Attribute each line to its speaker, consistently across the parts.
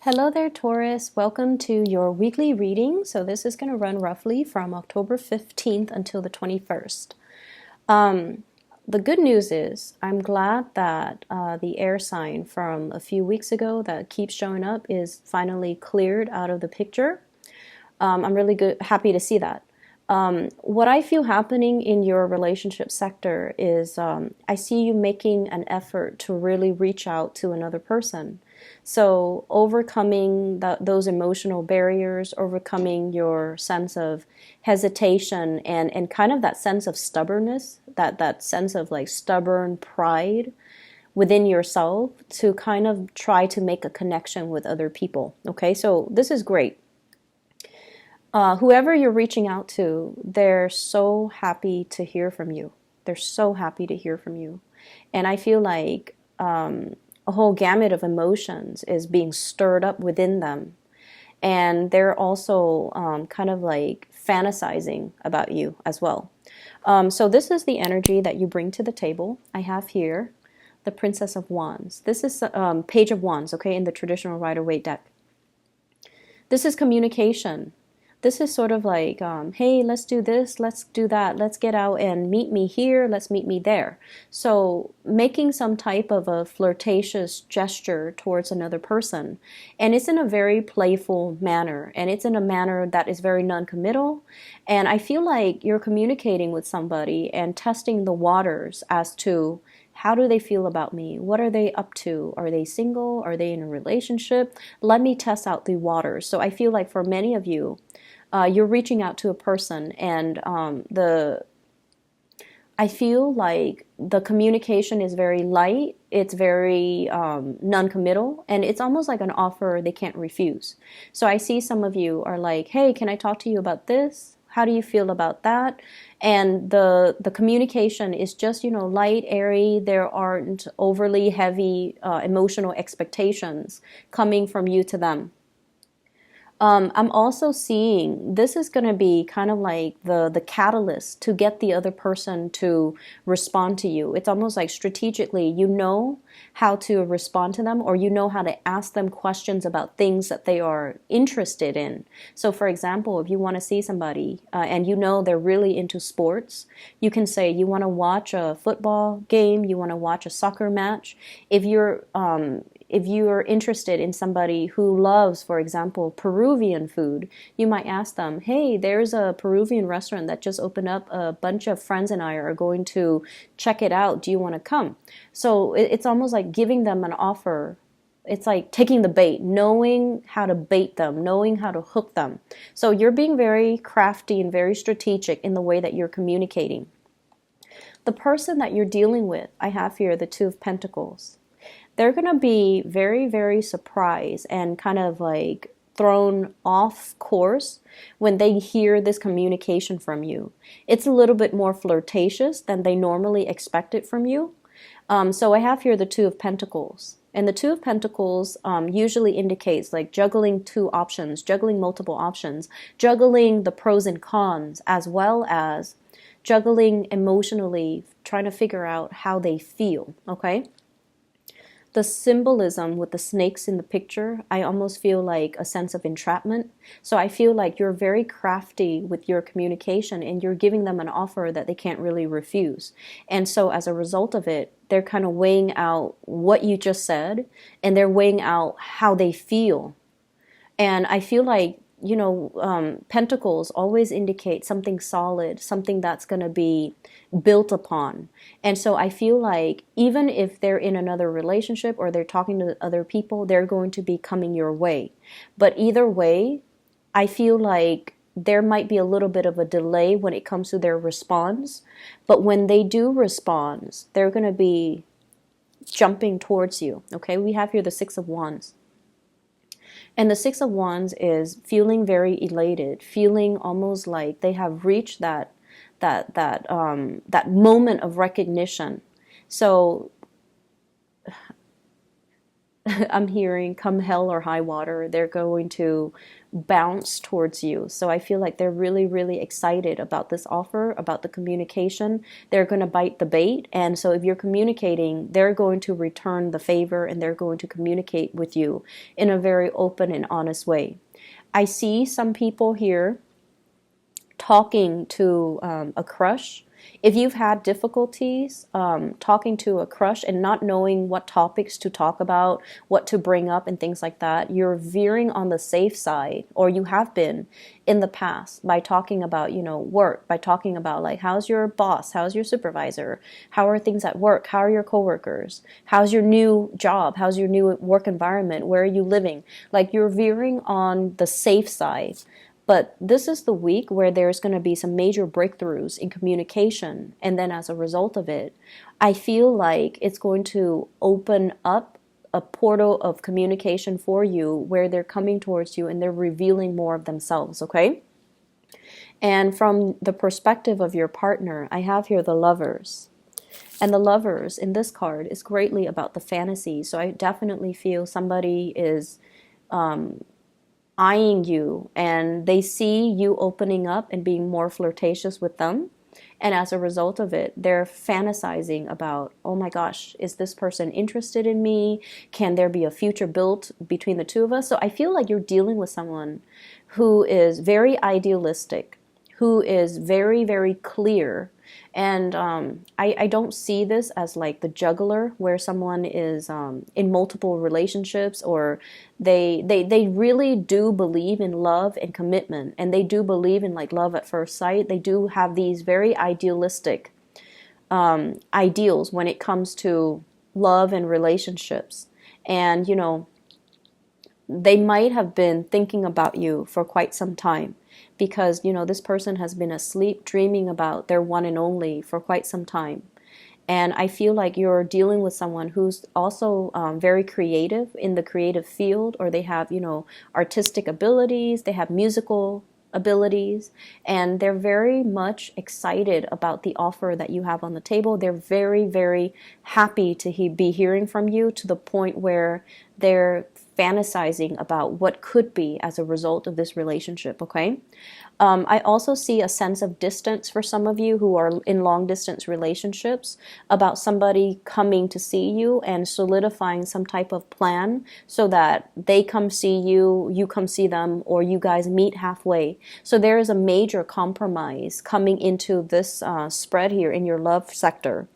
Speaker 1: Hello there, Taurus. Welcome to your weekly reading. So this is going to run roughly from October 15th until the 21st. The good news is I'm glad that the air sign from a few weeks ago that keeps showing up is finally cleared out of the picture. I'm really happy to see that. What I feel happening in your relationship sector is I see you making an effort to really reach out to another person. So overcoming those emotional barriers, overcoming your sense of hesitation and kind of that sense of stubbornness, that sense of like stubborn pride within yourself to kind of try to make a connection with other people. Okay, so this is great. Whoever you're reaching out to, they're so happy to hear from you. They're so happy to hear from you. And I feel like a whole gamut of emotions is being stirred up within them. And they're also kind of like fantasizing about you as well. So this is the energy that you bring to the table. I have here the Princess of Wands. This is Page of Wands, okay, in the traditional Rider-Waite deck. This is communication. This is sort of like, hey, let's do this, let's do that, let's get out and meet me here, let's meet me there. So making some type of a flirtatious gesture towards another person. And it's in a very playful manner. And it's in a manner that is very non-committal. And I feel like you're communicating with somebody and testing the waters as to how do they feel about me? What are they up to? Are they single? Are they in a relationship? Let me test out the waters. So I feel like for many of you, you're reaching out to a person and I feel like the communication is very light, it's very non-committal, and it's almost like an offer they can't refuse. So I see some of you are like, hey, can I talk to you about this? How do you feel about that? And the communication is just, light, airy. There aren't overly heavy emotional expectations coming from you to them. I'm also seeing this is going to be kind of like the catalyst to get the other person to respond to you. It's almost like strategically, you know how to respond to them, or you know how to ask them questions about things that they are interested in. So for example, if you want to see somebody and you know they're really into sports, you can say you want to watch a football game, you want to watch a soccer match. If you're interested in somebody who loves, for example, Peruvian food, you might ask them, hey, there's a Peruvian restaurant that just opened up. A bunch of friends and I are going to check it out. Do you want to come? So it's almost like giving them an offer. It's like taking the bait, knowing how to bait them, knowing how to hook them. So you're being very crafty and very strategic in the way that you're communicating. The person that you're dealing with, I have here the Two of Pentacles. They're going to be very, very surprised and kind of like thrown off course when they hear this communication from you. It's a little bit more flirtatious than they normally expect it from you. So I have here the Two of Pentacles. And the Two of Pentacles usually indicates like juggling two options, juggling multiple options, juggling the pros and cons, as well as juggling emotionally, trying to figure out how they feel, okay? The symbolism with the snakes in the picture, I almost feel like a sense of entrapment. So I feel like you're very crafty with your communication and you're giving them an offer that they can't really refuse. And so as a result of it, they're kind of weighing out what you just said and they're weighing out how they feel. And I feel like pentacles always indicate something solid, something that's going to be built upon. And so I feel like even if they're in another relationship or they're talking to other people, they're going to be coming your way. But either way, I feel like there might be a little bit of a delay when it comes to their response. But when they do respond, they're going to be jumping towards you. Okay, we have here the Six of Wands. And the Six of Wands is feeling very elated, feeling almost like they have reached that moment of recognition. So I'm hearing come hell or high water, they're going to bounce towards you. So I feel like they're really, really excited about this offer, about the communication. They're going to bite the bait. And so if you're communicating, they're going to return the favor and they're going to communicate with you in a very open and honest way. I see some people here talking to a crush. If you've had difficulties talking to a crush and not knowing what topics to talk about, what to bring up and things like that, you're veering on the safe side, or you have been in the past by talking about, work, by talking about like, how's your boss? How's your supervisor? How are things at work? How are your coworkers? How's your new job? How's your new work environment? Where are you living? Like you're veering on the safe side. But this is the week where there's going to be some major breakthroughs in communication. And then as a result of it, I feel like it's going to open up a portal of communication for you where they're coming towards you and they're revealing more of themselves, okay? And from the perspective of your partner, I have here the Lovers. And the Lovers in this card is greatly about the fantasy. So I definitely feel somebody is eyeing you and they see you opening up and being more flirtatious with them. And as a result of it, they're fantasizing about, oh my gosh, is this person interested in me? Can there be a future built between the two of us? So I feel like you're dealing with someone who is very idealistic, who is very, very clear. And I don't see this as like the juggler where someone is in multiple relationships, or they really do believe in love and commitment, and they do believe in like love at first sight. They do have these very idealistic ideals when it comes to love and relationships. And, they might have been thinking about you for quite some time because, this person has been asleep dreaming about their one and only for quite some time. And I feel like you're dealing with someone who's also very creative in the creative field, or they have, artistic abilities, they have musical abilities, and they're very much excited about the offer that you have on the table. They're very, very happy to be hearing from you, to the point where they're fantasizing about what could be as a result of this relationship, okay? I also see a sense of distance for some of you who are in long-distance relationships, about somebody coming to see you and solidifying some type of plan so that they come see you, you come see them, or you guys meet halfway. So there is a major compromise coming into this spread here in your love sector.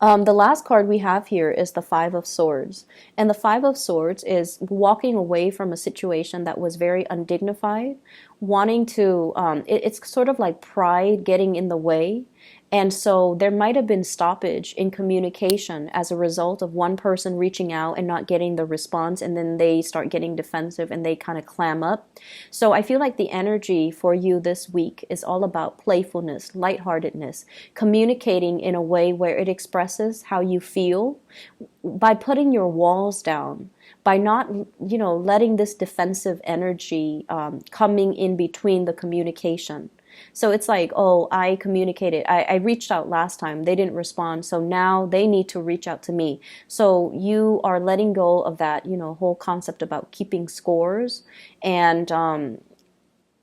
Speaker 1: The last card we have here is the Five of Swords. And the Five of Swords is walking away from a situation that was very undignified, wanting to, it's sort of like pride getting in the way. And so there might have been stoppage in communication as a result of one person reaching out and not getting the response, and then they start getting defensive and they kind of clam up. So I feel like the energy for you this week is all about playfulness, lightheartedness, communicating in a way where it expresses how you feel by putting your walls down, by not, letting this defensive energy coming in between the communication. So it's like, oh, I communicated, I reached out last time, they didn't respond, so now they need to reach out to me. So you are letting go of that, whole concept about keeping scores and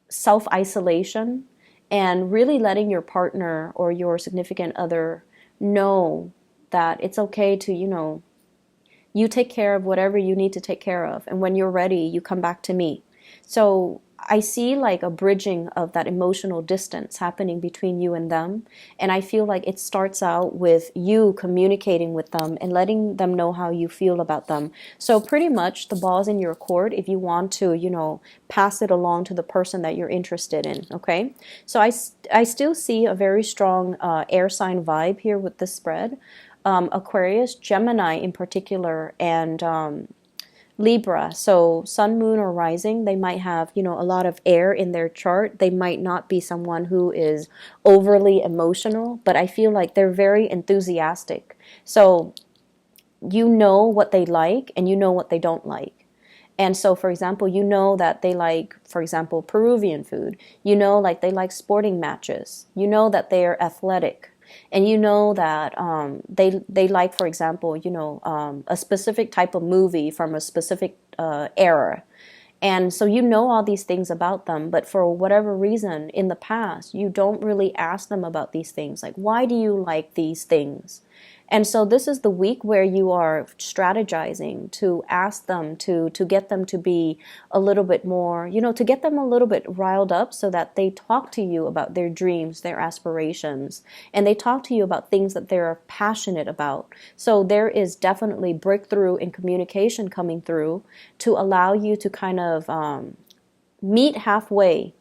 Speaker 1: self-isolation, and really letting your partner or your significant other know that it's okay to, you take care of whatever you need to take care of. And when you're ready, you come back to me. So I see like a bridging of that emotional distance happening between you and them. And I feel like it starts out with you communicating with them and letting them know how you feel about them. So pretty much the ball's in your court if you want to, pass it along to the person that you're interested in, okay? So I still see a very strong air sign vibe here with this spread. Aquarius, Gemini in particular, and Libra, so sun, moon, or rising, they might have, a lot of air in their chart. They might not be someone who is overly emotional, but I feel like they're very enthusiastic. So you know what they like and you know what they don't like. And so, for example, that they like, for example, Peruvian food. Like they like sporting matches. That they are athletic. and you know that they like, for example, a specific type of movie from a specific era. And so you know all these things about them, but for whatever reason in the past, you don't really ask them about these things. Like, why do you like these things? And so this is the week where you are strategizing to ask them to get them to be a little bit more, to get them a little bit riled up so that they talk to you about their dreams, their aspirations, and they talk to you about things that they're passionate about. So there is definitely breakthrough in communication coming through to allow you to kind of meet halfway.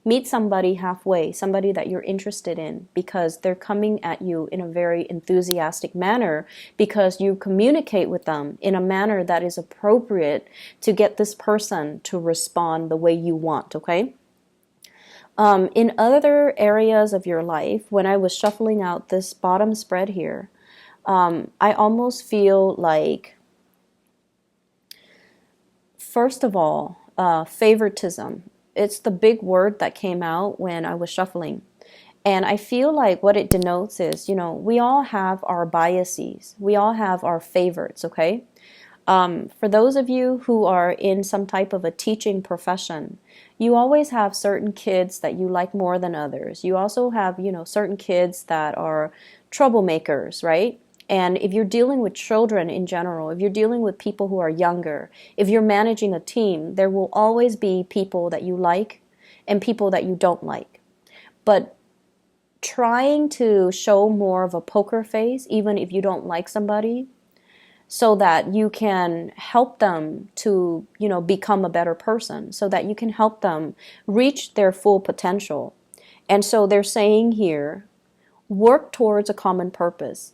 Speaker 1: Meet somebody halfway, somebody that you're interested in, because they're coming at you in a very enthusiastic manner, because you communicate with them in a manner that is appropriate to get this person to respond the way you want, okay? In other areas of your life, when I was shuffling out this bottom spread here, I almost feel like, first of all, favoritism. It's the big word that came out when I was shuffling. And I feel like what it denotes is, we all have our biases. We all have our favorites, okay? For those of you who are in some type of a teaching profession, you always have certain kids that you like more than others. You also have, certain kids that are troublemakers, right? And if you're dealing with children in general, if you're dealing with people who are younger, if you're managing a team, there will always be people that you like and people that you don't like. But trying to show more of a poker face, even if you don't like somebody, so that you can help them to, become a better person, so that you can help them reach their full potential. And so they're saying here, work towards a common purpose.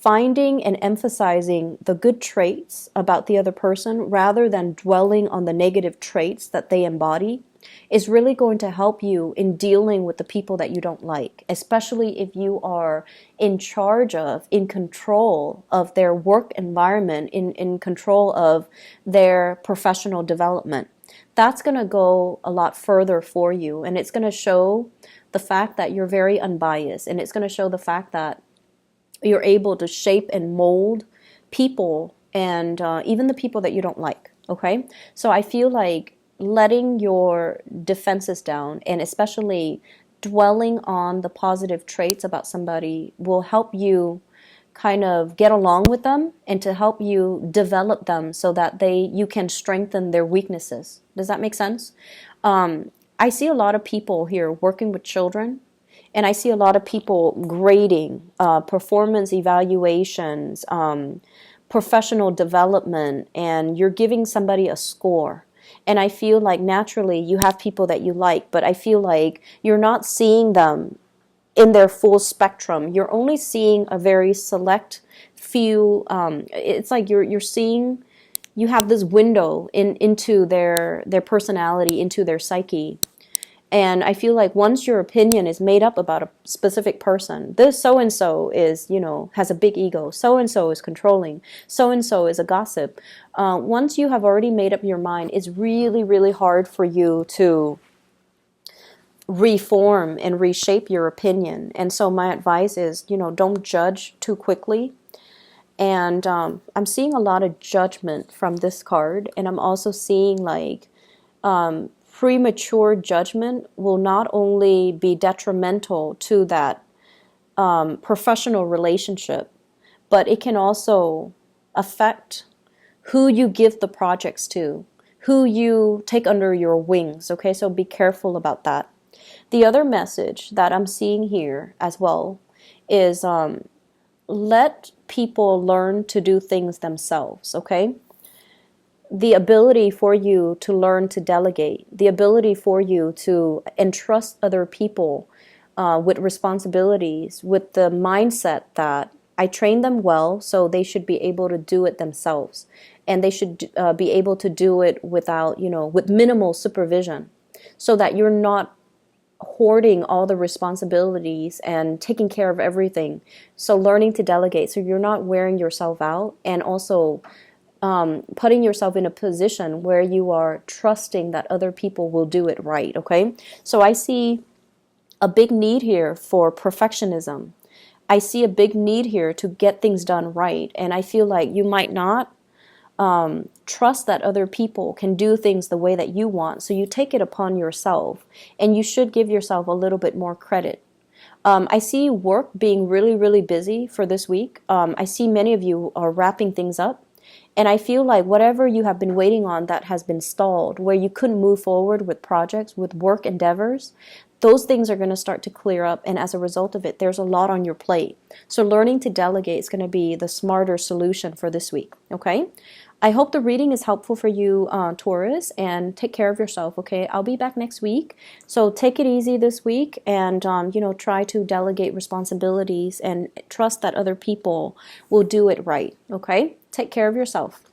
Speaker 1: Finding and emphasizing the good traits about the other person rather than dwelling on the negative traits that they embody is really going to help you in dealing with the people that you don't like, especially if you are in charge of, in control of their work environment, in control of their professional development. That's going to go a lot further for you, and it's going to show the fact that you're very unbiased, and it's going to show the fact that you're able to shape and mold people, and even the people that you don't like, okay? So I feel like letting your defenses down, and especially dwelling on the positive traits about somebody, will help you kind of get along with them and to help you develop them so that you can strengthen their weaknesses. Does that make sense? I see a lot of people here working with children, and I see a lot of people grading, performance evaluations, professional development, and you're giving somebody a score. And I feel like naturally you have people that you like, but I feel like you're not seeing them in their full spectrum. You're only seeing a very select few. It's like you're seeing, you have this window into their personality, into their psyche. And I feel like once your opinion is made up about a specific person, this so-and-so is, has a big ego, so-and-so is controlling, so-and-so is a gossip. Once you have already made up your mind, it's really, really hard for you to reform and reshape your opinion. And so my advice is, don't judge too quickly. And I'm seeing a lot of judgment from this card, and I'm also seeing like premature judgment will not only be detrimental to that professional relationship, but it can also affect who you give the projects to, who you take under your wings, okay? So be careful about that. The other message that I'm seeing here as well is let people learn to do things themselves, okay? The ability for you to learn to delegate, the ability for you to entrust other people with responsibilities, with the mindset that I train them well, so they should be able to do it themselves. And they should be able to do it without, with minimal supervision, so that you're not hoarding all the responsibilities and taking care of everything. So learning to delegate, so you're not wearing yourself out, and also putting yourself in a position where you are trusting that other people will do it right, okay? So I see a big need here for perfectionism. I see a big need here to get things done right. And I feel like you might not trust that other people can do things the way that you want. So you take it upon yourself, and you should give yourself a little bit more credit. I see work being really, really busy for this week. I see many of you are wrapping things up. And I feel like whatever you have been waiting on that has been stalled, where you couldn't move forward with projects, with work endeavors, those things are going to start to clear up. And as a result of it, there's a lot on your plate. So learning to delegate is going to be the smarter solution for this week. Okay? I hope the reading is helpful for you, Taurus, and take care of yourself, okay? I'll be back next week. So take it easy this week and, try to delegate responsibilities and trust that other people will do it right, okay? Take care of yourself.